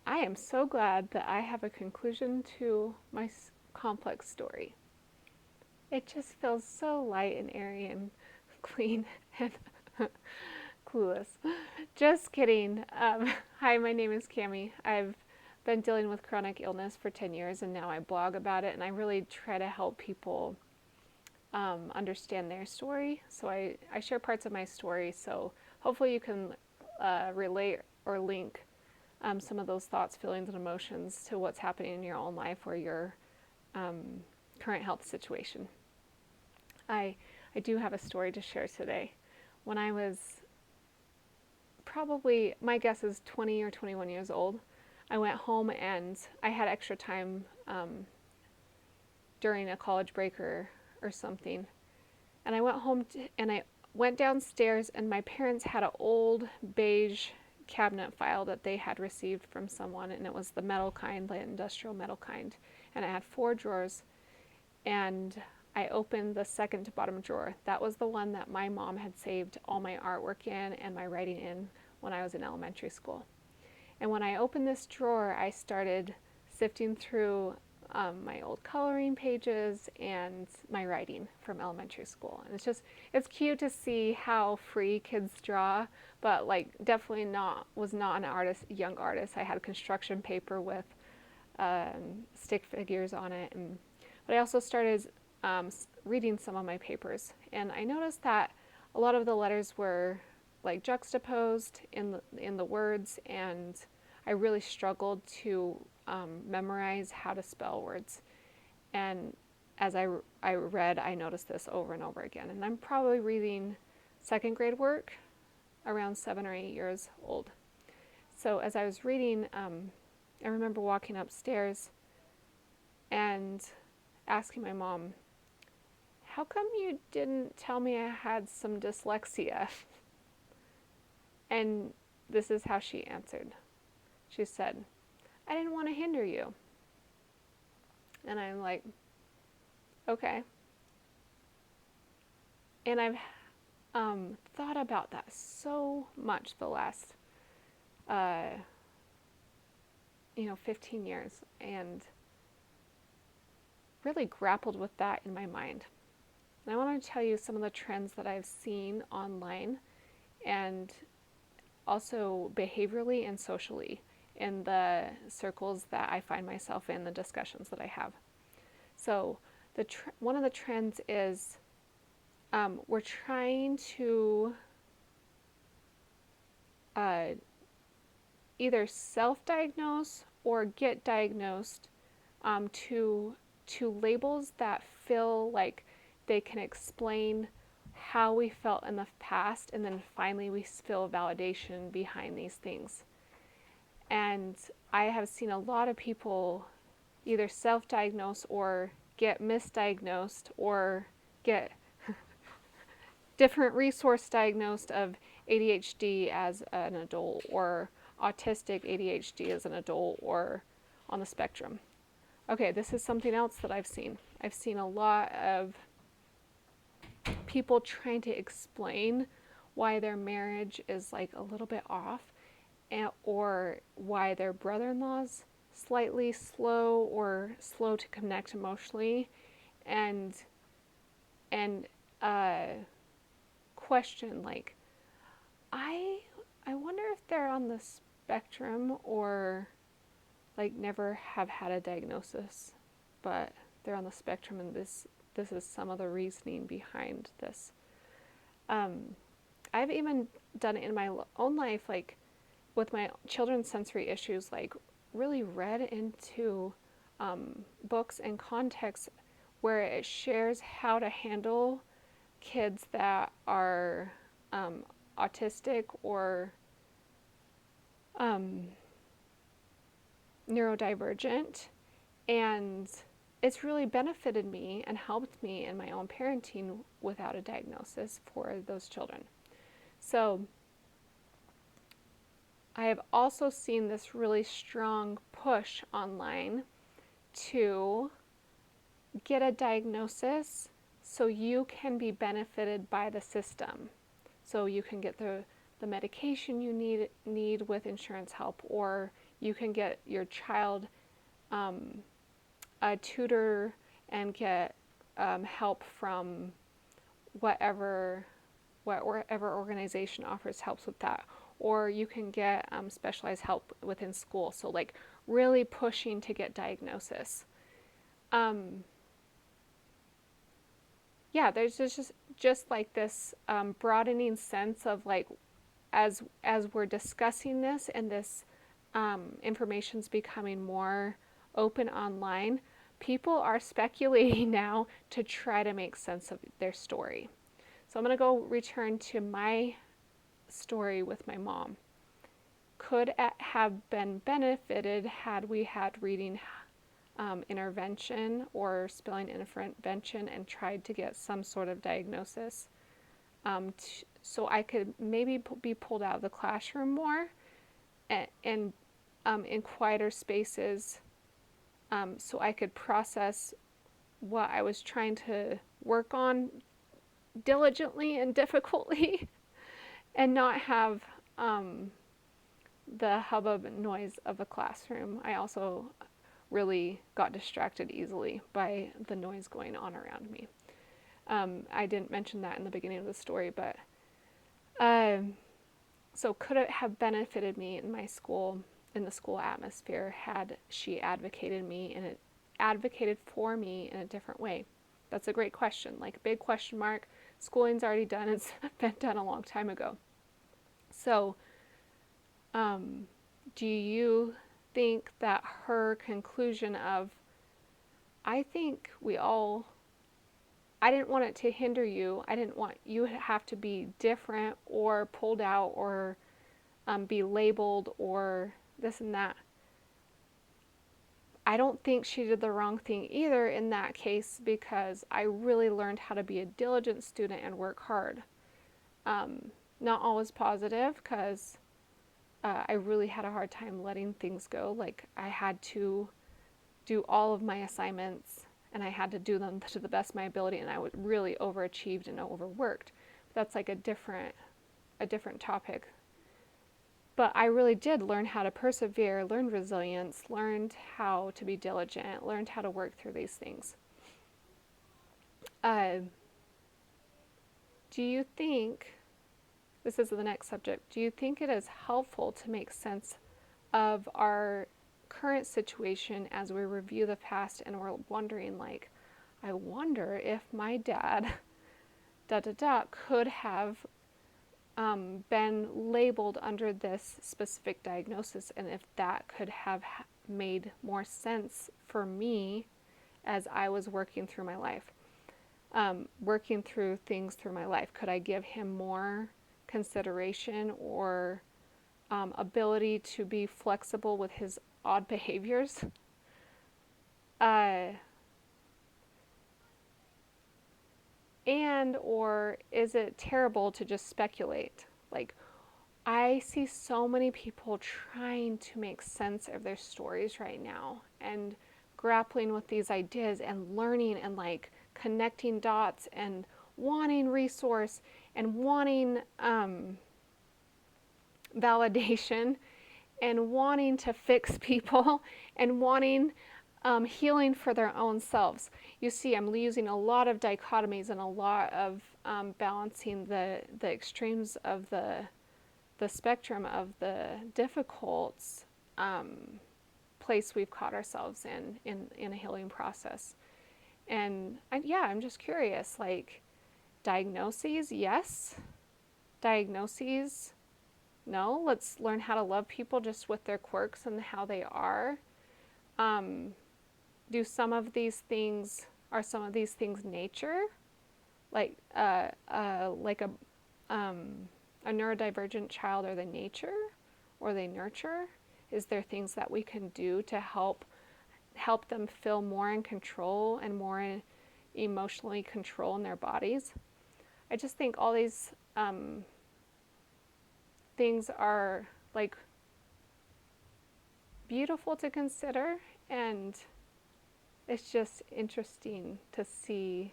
I am so glad that I have a conclusion to my complex story. It just feels so light and airy and clean and clueless. Just kidding. Hi, my name is Cami. I've been dealing with chronic illness for 10 years and now I blog about it and I really try to help people understand their story. So I share parts of my story. So hopefully you can relate or link some of those thoughts, feelings, and emotions to what's happening in your own life or your current health situation. I, I do have a story to share today. When I was probably, my guess is 20 or 21 years old, I went home and I had extra time during a college break or something. And I went home and I went downstairs and my parents had an old beige cabinet file that they had received from someone, and it was the metal kind, the industrial metal kind. And it had 4 drawers, and I opened the second to bottom drawer. That was the one that my mom had saved all my artwork in and my writing in when I was in elementary school. And when I opened this drawer, I started sifting through my old coloring pages and my writing from elementary school. And it's cute to see how free kids draw, but like definitely was not an artist, young artist. I had construction paper with stick figures on it. But I also started reading some of my papers. And I noticed that a lot of the letters were like juxtaposed in the words, and I really struggled to memorize how to spell words. And as I read, I noticed this over and over again. And I'm probably reading second grade work around 7 or 8 years old. So as I was reading, I remember walking upstairs and asking my mom, "How come you didn't tell me I had some dyslexia?" And this is how she answered. She said, "I didn't want to hinder you." And I'm like, okay. And I've thought about that so much the last, 15 years, and really grappled with that in my mind. And I want to tell you some of the trends that I've seen online and also behaviorally and socially in the circles that I find myself in, the discussions that I have. So one of the trends is we're trying to either self-diagnose or get diagnosed to labels that feel like they can explain how we felt in the past, and then finally we feel validation behind these things. And I have seen a lot of people either self-diagnose or get misdiagnosed or get different resource diagnosed of ADHD as an adult or autistic ADHD as an adult or on the spectrum. Okay, this is something else that I've seen. I've seen a lot of people trying to explain why their marriage is like a little bit off, or why their brother-in-law's slightly slow or slow to connect emotionally, and question like, I wonder if they're on the spectrum or like never have had a diagnosis, but they're on the spectrum, and this is some of the reasoning behind this. I've even done it in my own life, like with my children's sensory issues, like really read into books and contexts where it shares how to handle kids that are autistic or neurodivergent, and it's really benefited me and helped me in my own parenting without a diagnosis for those children. So I have also seen this really strong push online to get a diagnosis so you can be benefited by the system. So you can get the medication you need with insurance help, or You can get your child a tutor and get help from whatever organization offers helps with that. Or you can get specialized help within school. So like really pushing to get diagnosis. Yeah, there's just like this broadening sense of like as we're discussing this and this information's becoming more open online, people are speculating now to try to make sense of their story. So I'm going to go return to my story with my mom. Could have been benefited had we had reading intervention or spelling intervention and tried to get some sort of diagnosis, so I could maybe be pulled out of the classroom more and in quieter spaces, so I could process what I was trying to work on diligently and difficultly and not have the hubbub and noise of a classroom. I also really got distracted easily by the noise going on around me. I didn't mention that in the beginning of the story, but so could it have benefited me in my school, in the school atmosphere, had she advocated for me in a different way? That's a great question, like a big question mark. Schooling's already done. It's been done a long time ago. So, do you think that her conclusion of, I think I didn't want it to hinder you. I didn't want you to have to be different or pulled out or be labeled or this and that. I don't think she did the wrong thing either in that case, because I really learned how to be a diligent student and work hard. Not always positive, because I really had a hard time letting things go. Like I had to do all of my assignments and I had to do them to the best of my ability, and I was really overachieved and overworked. That's like a different topic. But I really did learn how to persevere, learn resilience, learned how to be diligent, learned how to work through these things. Do you think, this is the next subject, do you think it is helpful to make sense of our current situation as we review the past and we're wondering, like, I wonder if my dad could have been labeled under this specific diagnosis, and if that could have made more sense for me as I was working through my life, working through things through my life. Could I give him more consideration or ability to be flexible with his odd behaviors? And or is it terrible to just speculate? Like, I see so many people trying to make sense of their stories right now and grappling with these ideas and learning and like connecting dots and wanting resource and wanting validation and wanting to fix people and wanting healing for their own selves. You see, I'm using a lot of dichotomies and a lot of balancing the extremes of the spectrum of the difficult place we've caught ourselves in a healing process. And I'm just curious, like, diagnoses, yes. Diagnoses, no. Let's learn how to love people just with their quirks and how they are. Are some of these things nature? Like a neurodivergent child, are they nature or are they nurture? Is there things that we can do to help them feel more in control and more emotionally control in their bodies? I just think all these things are like beautiful to consider, and it's just interesting to see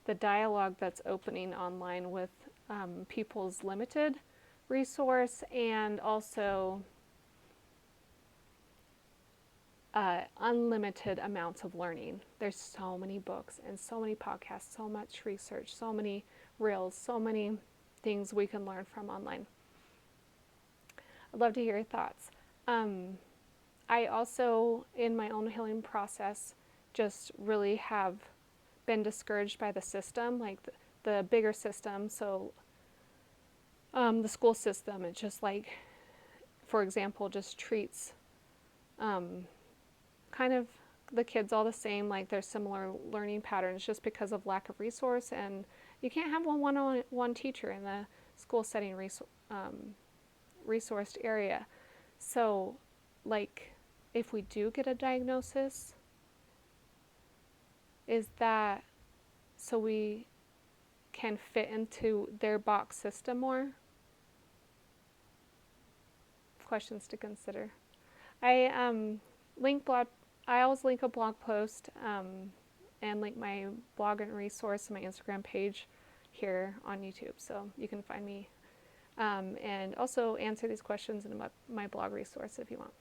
the dialogue that's opening online with people's limited resource and also unlimited amounts of learning. There's so many books and so many podcasts, so much research, so many reels, so many things we can learn from online. I'd love to hear your thoughts. I also, in my own healing process, just really have been discouraged by the system, like the bigger system. So the school system, it just like, for example, just treats kind of the kids all the same, like there's similar learning patterns just because of lack of resource, and you can't have one teacher in the school setting resourced area. So like if we do get a diagnosis, is that so we can fit into their box system more? Questions to consider. I always link a blog post and link my blog and resource and my Instagram page here on YouTube, so you can find me and also answer these questions in my blog resource if you want.